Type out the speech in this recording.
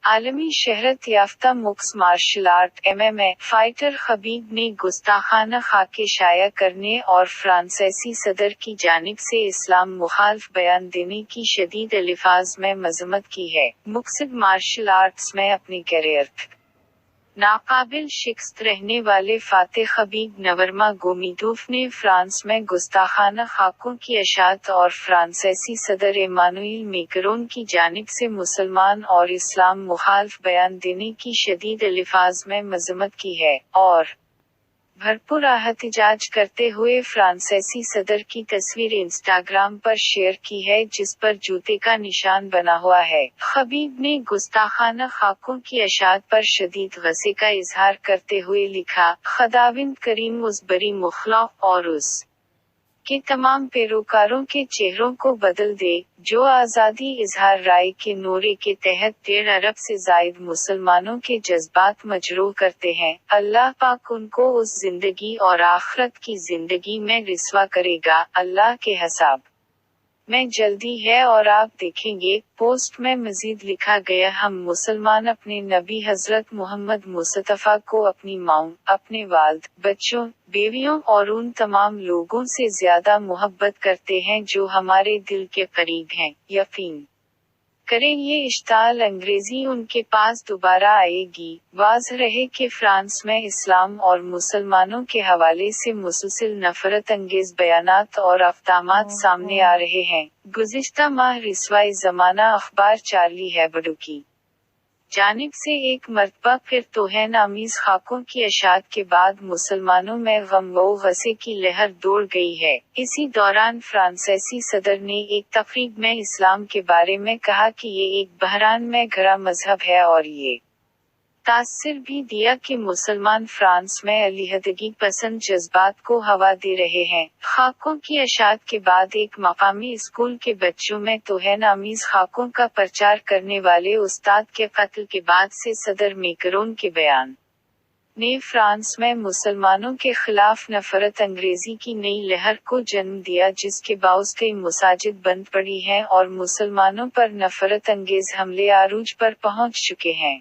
عالمی شہرت یافتہ mix martial art MMA fighter Khabib نے گستاخانہ خاکے شائع کرنے اور فرانسیسی صدر کی جانب سے اسلام مخالف بیان دینے کی شدید الفاظ میں مذمت کی ہے۔ مکسڈ مارشل آرٹس میں اپنے کیریئر ناقابل شکست رہنے والے فاتح خبیب نورماگومیڈوف نے فرانس میں گستاخانہ خاکوں کی اشاعت اور فرانسیسی صدر ایمانوئل میکرون کی جانب سے مسلمان اور اسلام مخالف بیان دینے کی شدید الفاظ میں مذمت کی ہے، اور بھرپور احتجاج کرتے ہوئے فرانسیسی صدر کی تصویر انسٹاگرام پر شیئر کی ہے جس پر جوتے کا نشان بنا ہوا ہے۔ خبیب نے گستاخانہ خاکوں کی اشاعت پر شدید غصے کا اظہار کرتے ہوئے لکھا، خداوند کریم اس بری مخلوق اور اس کے تمام پیروکاروں کے چہروں کو بدل دے، جو آزادی اظہار رائے کے نعرے کے تحت 1.5 ارب سے زائد مسلمانوں کے جذبات مجروح کرتے ہیں۔ اللہ پاک ان کو اس زندگی اور آخرت کی زندگی میں رسوا کرے گا، اللہ کے حساب میں جلدی ہے اور آپ دیکھیں گے۔ پوسٹ میں مزید لکھا گیا، ہم مسلمان اپنے نبی حضرت محمد مصطفیٰ کو اپنی ماؤں، اپنے والد، بچوں، بیویوں اور ان تمام لوگوں سے زیادہ محبت کرتے ہیں جو ہمارے دل کے قریب ہیں۔ یقین کریں یہ اشتعال انگیزی ان کے پاس دوبارہ آئے گی۔ واضح رہے کہ فرانس میں اسلام اور مسلمانوں کے حوالے سے مسلسل نفرت انگیز بیانات اور اقدامات سامنے آ رہے ہیں۔ گزشتہ ماہ رسوائی زمانہ اخبار چارلی ہیبڈو کی جانب سے ایک مرتبہ پھر توہین آمیز خاکوں کی اشاعت کے بعد مسلمانوں میں غم و غصے کی لہر دوڑ گئی ہے۔ اسی دوران فرانسیسی صدر نے ایک تقریب میں اسلام کے بارے میں کہا کہ یہ ایک بحران میں گھرا مذہب ہے اور یہ تاثر بھی دیا کہ مسلمان فرانس میں علیحدگی پسند جذبات کو ہوا دے رہے ہیں۔ خاکوں کی اشاعت کے بعد ایک مقامی اسکول کے بچوں میں توہین آمیز خاکوں کا پرچار کرنے والے استاد کے قتل کے بعد سے صدر میکرون کے بیان نے فرانس میں مسلمانوں کے خلاف نفرت انگیزی کی نئی لہر کو جنم دیا جس کے باعث کئی مساجد بند پڑی ہیں اور مسلمانوں پر نفرت انگیز حملے عروج پر پہنچ چکے ہیں۔